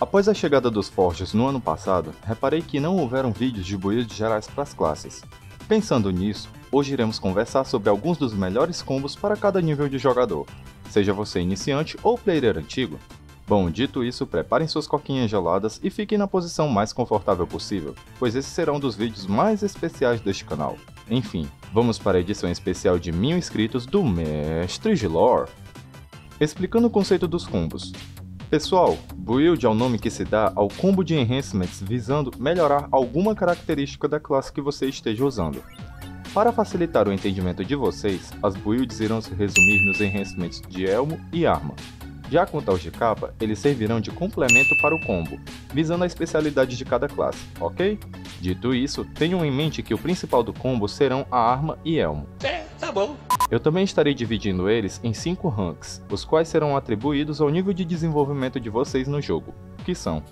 Após a chegada dos Forges no ano passado, reparei que não houveram vídeos de builds gerais para as classes. Pensando nisso, hoje iremos conversar sobre alguns dos melhores combos para cada nível de jogador, seja você iniciante ou player antigo. Bom, dito isso, preparem suas coquinhas geladas e fiquem na posição mais confortável possível, pois esse será um dos vídeos mais especiais deste canal. Enfim, vamos para a edição especial de 1000 inscritos do Mestre de Lore. Explicando o conceito dos combos. Pessoal, Build é o nome que se dá ao combo de enhancements visando melhorar alguma característica da classe que você esteja usando. Para facilitar o entendimento de vocês, as builds irão se resumir nos enhancements de elmo e arma. Já quanto aos de capa, eles servirão de complemento para o combo, visando a especialidade de cada classe, ok? Dito isso, tenham em mente que o principal do combo serão a arma e elmo. Tá bom. Eu também estarei dividindo eles em 5 ranks, os quais serão atribuídos ao nível de desenvolvimento de vocês no jogo, que são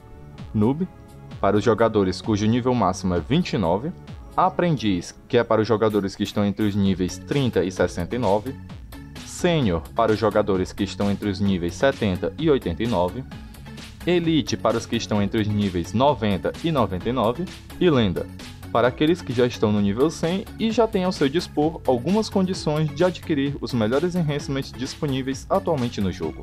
Noob, para os jogadores cujo nível máximo é 29, Aprendiz, que é para os jogadores que estão entre os níveis 30 e 69, Sênior, para os jogadores que estão entre os níveis 70 e 89, Elite, para os que estão entre os níveis 90 e 99, e Lenda, para aqueles que já estão no nível 100 e já têm ao seu dispor algumas condições de adquirir os melhores enhancements disponíveis atualmente no jogo.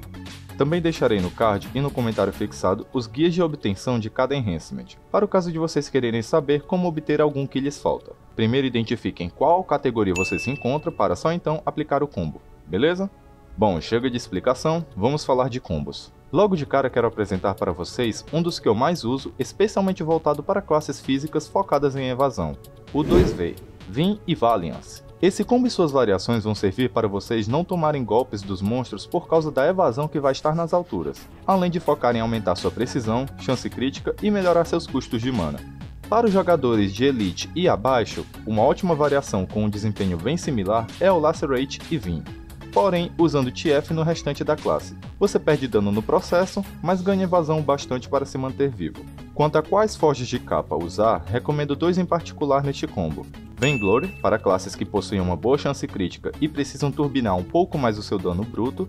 Também deixarei no card e no comentário fixado os guias de obtenção de cada enhancement, para o caso de vocês quererem saber como obter algum que lhes falta. Primeiro identifiquem qual categoria você se encontra para só então aplicar o combo, beleza? Bom, chega de explicação, vamos falar de combos. Logo de cara quero apresentar para vocês um dos que eu mais uso, especialmente voltado para classes físicas focadas em evasão, o 2V, Vin e Valiance. Esse combo e suas variações vão servir para vocês não tomarem golpes dos monstros por causa da evasão que vai estar nas alturas, além de focar em aumentar sua precisão, chance crítica e melhorar seus custos de mana. Para os jogadores de Elite e abaixo, uma ótima variação com um desempenho bem similar é o Lacerate e Vin, porém usando TF no restante da classe. Você perde dano no processo, mas ganha evasão bastante para se manter vivo. Quanto a quais forges de capa usar, recomendo 2 em particular neste combo. Vainglory, para classes que possuem uma boa chance crítica e precisam turbinar um pouco mais o seu dano bruto.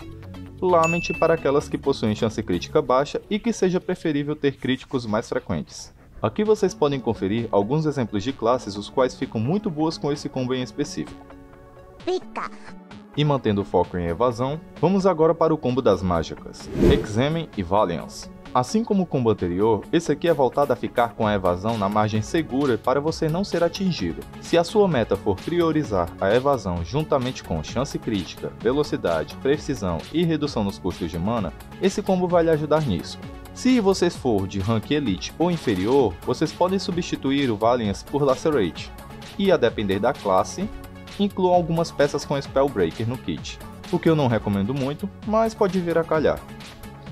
Lament, para aquelas que possuem chance crítica baixa e que seja preferível ter críticos mais frequentes. Aqui vocês podem conferir alguns exemplos de classes os quais ficam muito boas com esse combo em específico. E mantendo o foco em evasão, vamos agora para o combo das mágicas, Examine e Valiance. Assim como o combo anterior, esse aqui é voltado a ficar com a evasão na margem segura para você não ser atingido. Se a sua meta for priorizar a evasão juntamente com chance crítica, velocidade, precisão e redução nos custos de mana, esse combo vai lhe ajudar nisso. Se vocês for de rank Elite ou inferior, vocês podem substituir o Valiance por Lacerate, e a depender da classe, incluam algumas peças com Spellbreaker no kit, o que eu não recomendo muito, mas pode vir a calhar.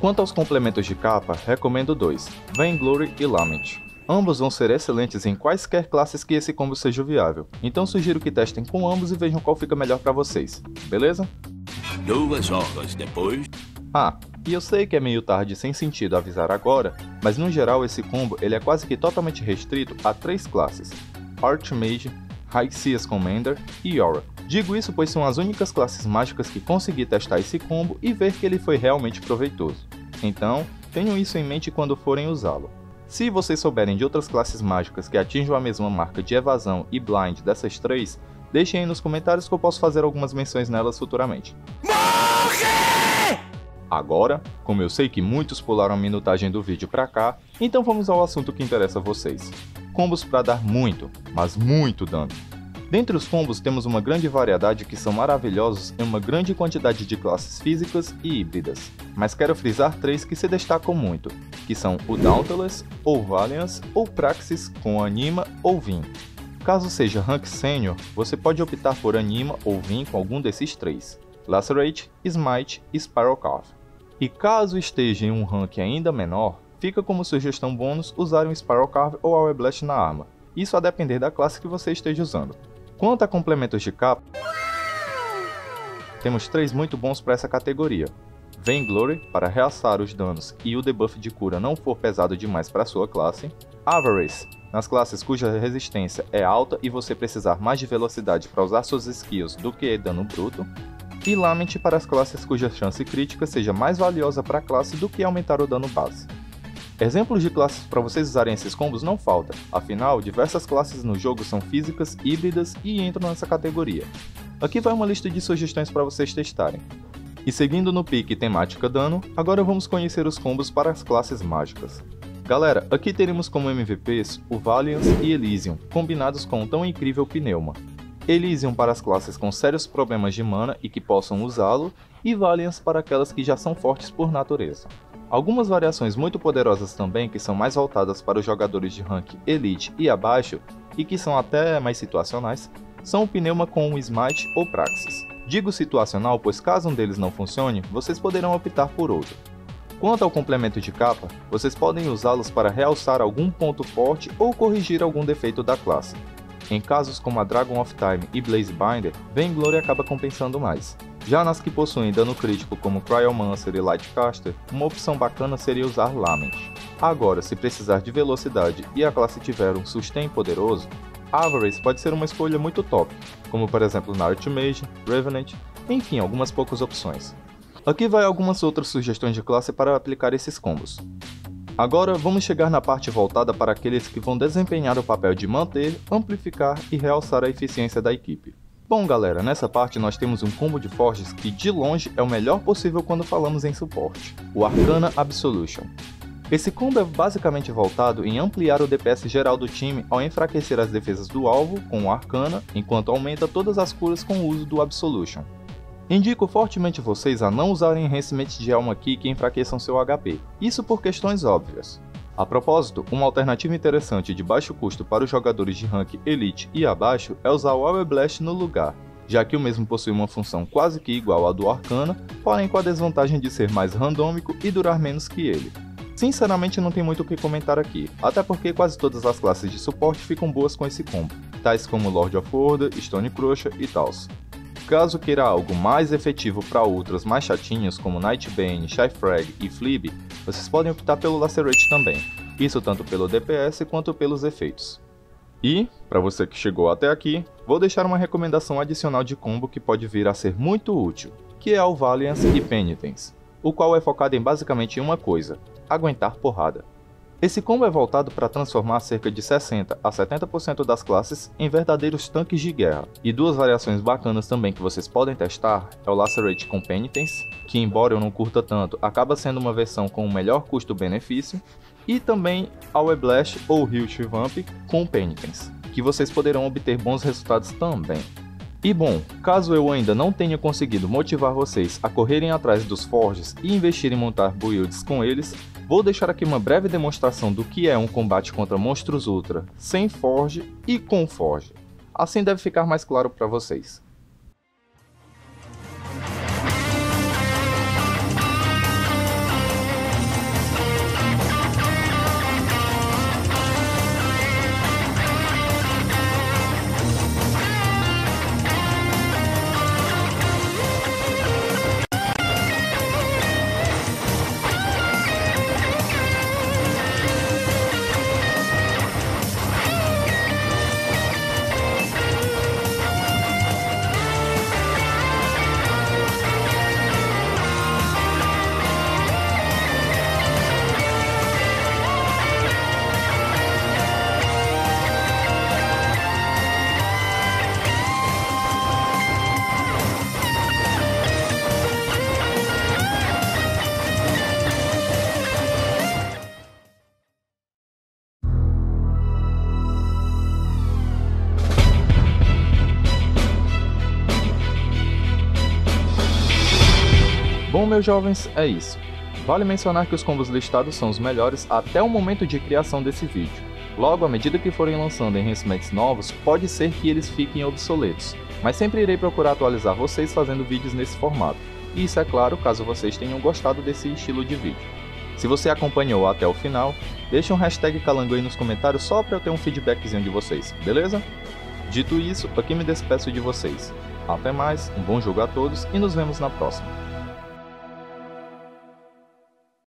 Quanto aos complementos de capa, recomendo 2, Vainglory e Lament. Ambos vão ser excelentes em quaisquer classes que esse combo seja viável, então sugiro que testem com ambos e vejam qual fica melhor para vocês, beleza? 2 horas depois. E eu sei que é meio tarde sem sentido avisar agora, mas no geral esse combo ele é quase que totalmente restrito a 3 classes, Archmage, High Seas Commander e Aura. Digo isso pois são as únicas classes mágicas que consegui testar esse combo e ver que ele foi realmente proveitoso. Então, tenham isso em mente quando forem usá-lo. Se vocês souberem de outras classes mágicas que atinjam a mesma marca de evasão e blind dessas 3, deixem aí nos comentários que eu posso fazer algumas menções nelas futuramente. Morre! Agora, como eu sei que muitos pularam a minutagem do vídeo pra cá, então vamos ao assunto que interessa a vocês. Combos para dar muito, mas muito dano. Dentre os combos temos uma grande variedade que são maravilhosos em uma grande quantidade de classes físicas e híbridas, mas quero frisar 3 que se destacam muito, que são o Dauntless, ou Valiance, ou Praxis com Anima ou Vin. Caso seja rank Sênior, você pode optar por Anima ou Vin com algum desses 3, Lacerate, Smite e Spiralcarve. E caso esteja em um rank ainda menor, fica como sugestão bônus usar um Spiralcarve ou Hour Blast na arma, isso a depender da classe que você esteja usando. Quanto a complementos de capa, temos 3 muito bons para essa categoria. Vainglory, para realçar os danos e o debuff de cura não for pesado demais para sua classe. Avarice, nas classes cuja resistência é alta e você precisar mais de velocidade para usar suas skills do que dano bruto. E Lament para as classes cuja chance crítica seja mais valiosa para a classe do que aumentar o dano base. Exemplos de classes para vocês usarem esses combos não falta, afinal, diversas classes no jogo são físicas, híbridas e entram nessa categoria. Aqui vai uma lista de sugestões para vocês testarem. E seguindo no pique temática dano, agora vamos conhecer os combos para as classes mágicas. Galera, aqui teremos como MVPs o Valiance e Elysium, combinados com o tão incrível Pneuma. Elysium para as classes com sérios problemas de mana e que possam usá-lo, e Valiance para aquelas que já são fortes por natureza. Algumas variações muito poderosas também que são mais voltadas para os jogadores de rank Elite e abaixo, e que são até mais situacionais, são o Pneuma com o Smite ou Praxis. Digo situacional pois caso um deles não funcione, vocês poderão optar por outro. Quanto ao complemento de capa, vocês podem usá-los para realçar algum ponto forte ou corrigir algum defeito da classe. Em casos como a Dragon of Time e Blazebinder, Vainglory acaba compensando mais. Já nas que possuem dano crítico como Cryomancer e Lightcaster, uma opção bacana seria usar Lament. Agora, se precisar de velocidade e a classe tiver um sustain poderoso, Avarice pode ser uma escolha muito top, como por exemplo na Archmage, Revenant, enfim, algumas poucas opções. Aqui vai algumas outras sugestões de classe para aplicar esses combos. Agora vamos chegar na parte voltada para aqueles que vão desempenhar o papel de manter, amplificar e realçar a eficiência da equipe. Bom galera, nessa parte nós temos um combo de forges que de longe é o melhor possível quando falamos em suporte, o Arcana Absolution. Esse combo é basicamente voltado em ampliar o DPS geral do time ao enfraquecer as defesas do alvo com o Arcana, enquanto aumenta todas as curas com o uso do Absolution. Indico fortemente vocês a não usarem enhancements de alma aqui que enfraqueçam seu HP, isso por questões óbvias. A propósito, uma alternativa interessante de baixo custo para os jogadores de rank Elite e abaixo é usar o Hour Blast no lugar, já que o mesmo possui uma função quase que igual à do Arcana, porém com a desvantagem de ser mais randômico e durar menos que ele. Sinceramente não tem muito o que comentar aqui, até porque quase todas as classes de suporte ficam boas com esse combo, tais como Lord of Order, Stonecrusher e tals. Caso queira algo mais efetivo para outros mais chatinhos como Nightbane, Shyfrag e Fleeb, vocês podem optar pelo Lacerate também, isso tanto pelo DPS quanto pelos efeitos. E, para você que chegou até aqui, vou deixar uma recomendação adicional de combo que pode vir a ser muito útil, que é o Valiance e Penitence, o qual é focado em basicamente uma coisa, aguentar porrada. Esse combo é voltado para transformar cerca de 60 a 70% das classes em verdadeiros tanques de guerra, e duas variações bacanas também que vocês podem testar é o Lacerate com Penitence, que embora eu não curta tanto, acaba sendo uma versão com o melhor custo-benefício, e também a Blast ou Hilt Vamp com Penitence, que vocês poderão obter bons resultados também. E bom, caso eu ainda não tenha conseguido motivar vocês a correrem atrás dos Forges e investir em montar builds com eles, vou deixar aqui uma breve demonstração do que é um combate contra monstros Ultra sem Forge e com Forge. Assim deve ficar mais claro para vocês. Bom, meus jovens, é isso. Vale mencionar que os combos listados são os melhores até o momento de criação desse vídeo. Logo, à medida que forem lançando enhancements novos, pode ser que eles fiquem obsoletos, mas sempre irei procurar atualizar vocês fazendo vídeos nesse formato. E isso é claro, caso vocês tenham gostado desse estilo de vídeo. Se você acompanhou até o final, deixa um hashtag calango aí nos comentários só para eu ter um feedbackzinho de vocês, beleza? Dito isso, aqui me despeço de vocês. Até mais, um bom jogo a todos e nos vemos na próxima.